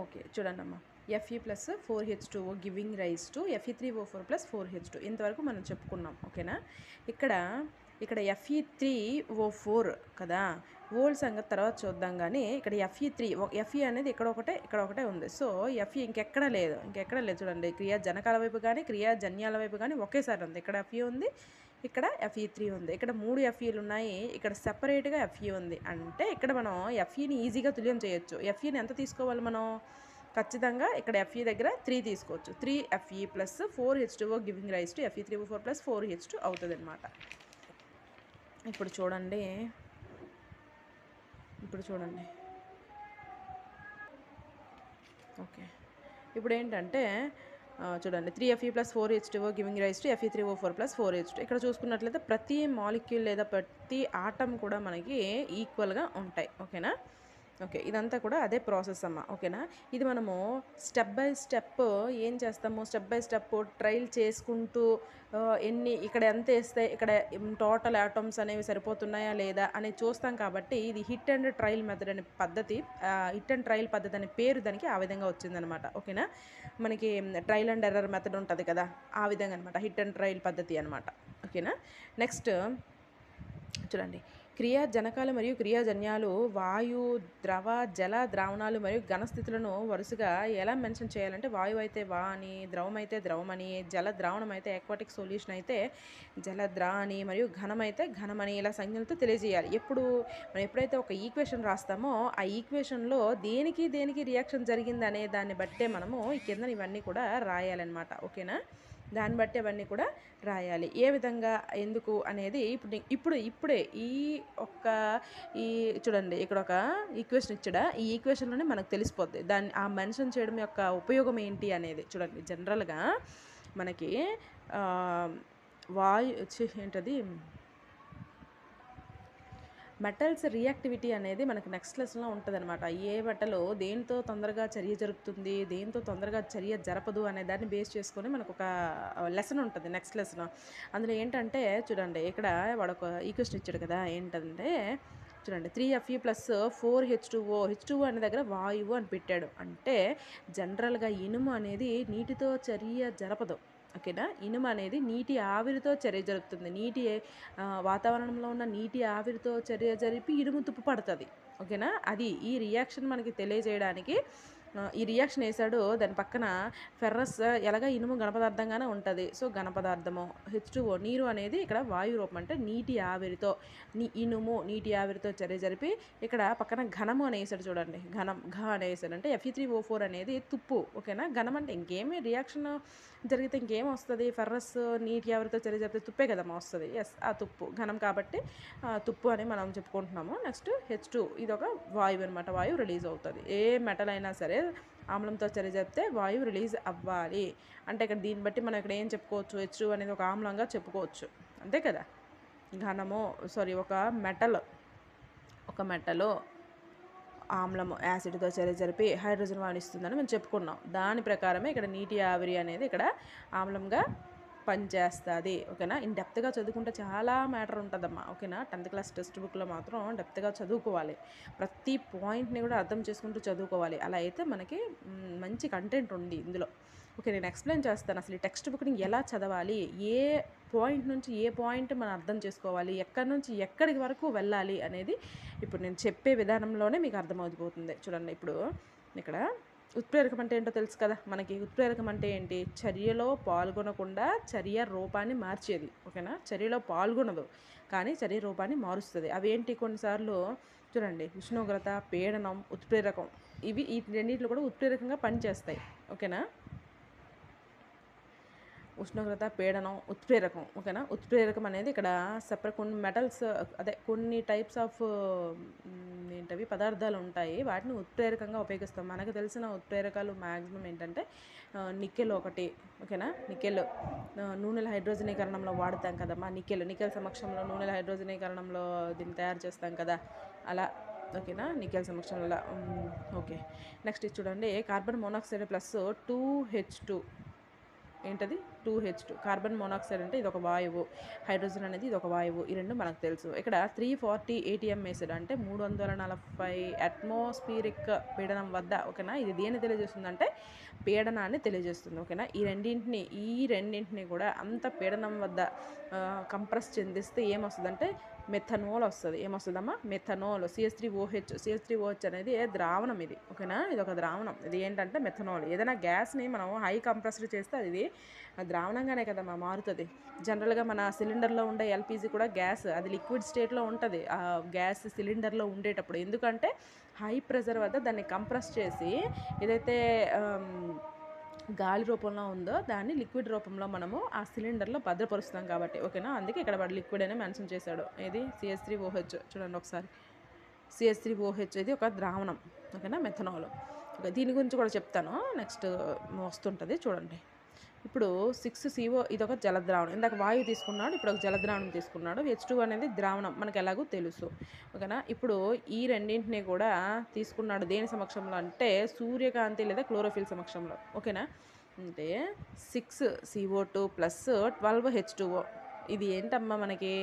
Okay. చూడండమ్మా. Fe plus 4H2O giving rise to Fe3O4 plus 4H2 ఇంతవరకు మనం చెప్పుకున్నాం. ఓకేనా? ఇక్కడ ఇక్కడ Fe3O4 కదా! ఓల్డ్ సంగతి తర్వాత చూద్దాం గానీ, ఇక్కడ Fe అనేది ఇక్కడ ఒకటే ఉంది. సో, Fe ఇంకెక్కడ లేదు. చూడండి. క్రియా జనకాల వైపు గానీ, క్రియా జన్యాల వైపు గానీ ఒకేసారి ఉంది. ఇక్కడ Fe ఉంది. ఇక్కడ Fe3 ఉంది. ఇక్కడ 3 Fe'లు ఉన్నాయి. ఇక్కడ సెపరేట్‌గా Fe ఉంది. అంటే ఇక్కడ మనం Feని ఈజీగా తుల్యం చేయొచ్చు. Feని ఎంత తీసుకోవాలి మనం? ఖచ్చితంగా ఇక్కడ Fe దగ్గర 3 తీసుకోవచ్చు. 3 Fe plus 4H2O giving rise to Fe3O4 plus 4H2 అవుతుందన్నమాట. ఇప్పుడు చూడండి. ఓకే. ఇప్పుడు ఏంటంటే చూడండి 3Fe plus 4H2O giving rise to Fe3O4 plus 4H2. ఇక్కడ చూసుకున్నట్లయితే ప్రతి మాలిక్యూల్ లేదా ప్రతి ఆటమ్ కూడా మనకి ఈక్వల్గా ఉంటాయి. ఓకేనా? ఓకే. ఇదంతా కూడా అదే ప్రాసెస్ అమ్మ. ఓకేనా? ఇది మనము స్టెప్ బై స్టెప్ ఏం చేస్తాము, స్టెప్ బై స్టెప్ ట్రైల్ చేసుకుంటూ ఇక్కడ ఎంత వేస్తే ఇక్కడ టోటల్ ఆటమ్స్ అనేవి సరిపోతున్నాయా లేదా అనేది చూస్తాం. కాబట్టి ఇది హిట్ అండ్ ట్రయల్ మెథడ్ అనే పద్ధతి, హిట్ అండ్ ట్రయల్ పద్ధతి అనే పేరు దానికి ఆ విధంగా వచ్చిందనమాట. ఓకేనా? మనకి ట్రయల్ అండ్ ఎర్రర్ మెథడ్ ఉంటుంది కదా, ఆ విధంగా అనమాట హిట్ అండ్ ట్రయల్ పద్ధతి అనమాట. ఓకేనా? నెక్స్ట్ చూడండి. క్రియా జనకాలు మరియు క్రియాజన్యాలు వాయు, ద్రవ, జల ద్రావణాలు మరియు ఘనస్థితులను వరుసగా ఎలా మెన్షన్ చేయాలంటే, వాయువు అయితే వా అని, ద్రవం అయితే ద్రవం అని, జల ద్రావణం అయితే ఆక్వాటిక్ సొల్యూషన్ అయితే జలద్రా అని, మరియు ఘనం అయితే ఘనమని ఇలా సంజ్ఞలతో తెలియజేయాలి. మనం ఎప్పుడైతే ఒక ఈక్వేషన్ రాస్తామో ఆ ఈక్వేషన్లో దేనికి రియాక్షన్ జరిగింది అనే దాన్ని బట్టే మనము ఈ కింద ఇవన్నీ కూడా రాయాలన్నమాట. ఓకేనా? దాన్ని బట్టి అవన్నీ కూడా రాయాలి. ఏ విధంగా ఎందుకు అనేది ఇప్పుడే ఈ చూడండి. ఇక్కడ ఒక ఈక్వేషన్ ఇచ్చాడా, ఈ ఈక్వేషన్లోనే మనకు తెలిసిపోద్ది దాన్ని ఆ మెన్షన్ చేయడం యొక్క ఉపయోగం ఏంటి అనేది. చూడండి. జనరల్గా మనకి ఏంటది మెటల్స్ రియాక్టివిటీ అనేది మనకి నెక్స్ట్ లెసన్లో ఉంటుందన్నమాట. ఏ మెటల్ దేంతో తొందరగా చర్య జరుపుతుంది, దేంతో తొందరగా చర్య జరపదు అనే దాన్ని బేస్ చేసుకొని మనకు ఒక లెసన్ ఉంటుంది, నెక్స్ట్ లెసన్. అందులో ఏంటంటే చూడండి, ఇక్కడ వాడు ఒక ఈక్వేషన్ ఇచ్చాడు కదా. ఏంటంటే చూడండి, 3Fe ప్లస్ 4H2O, H2O అనే దగ్గర వాయువు అని పెట్టాడు. అంటే జనరల్గా ఇనుము అనేది నీటితో చర్య జరపదు. ఓకేనా? ఇనుము అనేది నీటి ఆవిరితో చర్య జరుపుతుంది. వాతావరణంలో ఉన్న నీటి ఆవిరితో చర్య జరిపి ఇనుము తుప్పు పడుతుంది. ఓకేనా? అది ఈ రియాక్షన్ మనకి తెలియజేయడానికి ఈ రియాక్షన్ వేసాడు. దాని పక్కన ఫెర్రస్ ఎలాగ ఇనుము ఘనపదార్థంగానే ఉంటుంది. సో ఘనపదార్థము H2O నీరు అనేది ఇక్కడ వాయు రూపం. అంటే నీటి ఆవిరితో ఇనుము నీటి ఆవిరితో చర్య జరిపి ఇక్కడ పక్కన ఘనము అని వేసాడు. చూడండి, ఘ అని వేసాడు. అంటే Fe3O4 అనేది తుప్పు. ఓకేనా? ఘనం అంటే ఇంకేమీ రియాక్షన్ జరిగితే ఇంకేం వస్తుంది? ఫెర్రస్ నీటి ఆవిరితో చర్య జరిపితే తుప్పే కదమ్మా వస్తుంది. ఎస్, ఆ తుప్పు ఘనం కాబట్టి తుప్పు అని మనం చెప్పుకుంటున్నాము. నెక్స్ట్ H2 ఇది ఒక వాయువు అనమాట. వాయువు రిలీజ్ అవుతుంది. ఏ మెటల్ అయినా సరే ఆమ్లంతో చర్య జరిపితే వాయువు రిలీజ్ అవ్వాలి. అంటే ఇక్కడ దీన్ని బట్టి మనం ఇక్కడ ఏం చెప్పుకోవచ్చు? H2 అనేది ఒక ఆమ్లంగా చెప్పుకోవచ్చు. అంతే కదా? ఒక మెటల్ ఆమ్లము యాసిడ్తో చర్య జరిపి హైడ్రోజన్ వాయువుని ఇస్తుందని మనం చెప్పుకున్నాం. దాని ప్రకారమే ఇక్కడ నీటి ఆవిరి అనేది ఇక్కడ ఆమ్లంగా పనిచేస్తుంది. ఓకేనా? ఇన్ డెప్త్గా చదువుకుంటే చాలా మ్యాటర్ ఉంటుందమ్మా. ఓకేనా? 10th క్లాస్ టెక్స్ట్ బుక్లో మాత్రం డెప్త్గా చదువుకోవాలి. ప్రతి పాయింట్ని కూడా అర్థం చేసుకుంటూ చదువుకోవాలి. అలా అయితే మనకి మంచి కంటెంట్ ఉంది ఇందులో. ఓకే, నేను ఎక్స్ప్లెయిన్ చేస్తాను అసలు ఈ టెక్స్ట్ బుక్ని ఎలా చదవాలి, ఏ పాయింట్ నుంచి ఏ పాయింట్ మనం అర్థం చేసుకోవాలి, ఎక్కడి నుంచి ఎక్కడికి వరకు వెళ్ళాలి అనేది ఇప్పుడు నేను చెప్పే విధానంలోనే మీకు అర్థమైపోతుంది. చూడండి, ఇప్పుడు ఇక్కడ ఉత్ప్రేరకం అంటే ఏంటో తెలుసు కదా మనకి. ఉత్ప్రేరకం అంటే ఏంటి? చర్యలో పాల్గొనకుండా చర్య రూపాన్ని మార్చేది. ఓకేనా? చర్యలో పాల్గొనదు కానీ చర్య రూపాన్ని మారుస్తుంది. అవి ఏంటి? కొన్నిసార్లు చూడండి, ఉష్ణోగ్రత, పీడనం, ఉత్ప్రేరకం, ఈ రెండింటిలో కూడా ఉత్ప్రేరకంగా పనిచేస్తాయి. ఓకేనా? ఉష్ణోగ్రత, పీడనం, ఉత్ప్రేరకం. ఓకేనా? ఉత్ప్రేరకం అనేది ఇక్కడ కొన్ని మెటల్స్ కొన్ని టైప్స్ ఆఫ్ పదార్థాలు ఉంటాయి. వాటిని ఉత్ప్రేరకంగా ఉపయోగిస్తాం. మనకు తెలిసిన ఉత్ప్రేరకాలు మ్యాక్సిమం ఏంటంటే నికెల్ ఒకటి. ఓకేనా? నికెల్ నూనెల హైడ్రోజనీకరణంలో వాడతాం కదమ్మా. నికెల్ సమక్షంలో నూనెల హైడ్రోజనీకరణంలో దీన్ని తయారు చేస్తాం కదా, అలా. ఓకేనా? నికెల్ సమక్షంలో. ఓకే, నెక్స్ట్ చూడండి, కార్బన్ మోనాక్సైడ్ ప్లస్ 2H2 ఏంటది 2H2. కార్బన్ మోనాక్సైడ్ అంటే ఇది ఒక వాయువు, హైడ్రోజన్ అనేది ఇది ఒక వాయువు. ఈ రెండు మనకు తెలుసు. ఇక్కడ 340 ATM వేసాడు అంటే 340 అట్మాస్ఫిరిక్ పీడనం వద్ద, ఓకేనా. ఇది దేన్ని తెలియజేస్తుందంటే పీడనాన్ని తెలియజేస్తుంది, ఓకేనా. ఈ రెండింటిని కూడా అంత పీడనం వద్ద కంప్రెస్ చెందిస్తే ఏమొస్తుందంటే మెథనాల్ వస్తుంది. ఏమొస్తుందమ్మా? మెథనాల్. CH3OH అనేది ద్రావణం ఇది, ఓకేనా. ఇది ఒక ద్రావణం. ఇది ఏంటంటే మెథనాల్. ఏదైనా గ్యాస్ని మనం హై కంప్రెస్డ్ చేస్తే అది ద్రావణంగానే కదమ్మా మారుతుంది. జనరల్గా మన సిలిండర్లో ఉండే LPG కూడా గ్యాస్, అది లిక్విడ్ స్టేట్లో ఉంటుంది ఆ గ్యాస్ సిలిండర్లో ఉండేటప్పుడు. ఎందుకంటే హై ప్రెషర్ వద్ద దాన్ని కంప్రెస్ చేసి ఏదైతే గాలి రూపంలో ఉందో దాన్ని లిక్విడ్ రూపంలో మనము ఆ సిలిండర్లో భద్రపరుస్తాం కాబట్టి, ఓకేనా. అందుకే ఇక్కడ వాడు లిక్విడ్ అనే మెన్షన్ చేశాడు. ఇది CH3OH. చూడండి ఒకసారి, CH3OH ఇది ఒక ద్రావణం, ఓకేనా, మెథనాల్. ఓకే, దీని గురించి కూడా చెప్తాను, నెక్స్ట్ వస్తుంటుంది చూడండి. ఇప్పుడు 6CO ఇది ఒక జలద్రావణం. ఇందాక వాయువు తీసుకున్నాడు, ఇప్పుడు ఒక జలద్రావణం తీసుకున్నాడు. H2 అనేది ద్రావణం, మనకు ఎలాగో తెలుసు, ఓకేనా. ఇప్పుడు ఈ రెండింటిని కూడా తీసుకున్నాడు దేని సమక్షంలో అంటే సూర్యకాంతి లేదా క్లోరోఫిల్ సమక్షంలో, ఓకేనా. అంటే 6CO2 + 12H2O. ఇది ఏంటమ్మా మనకి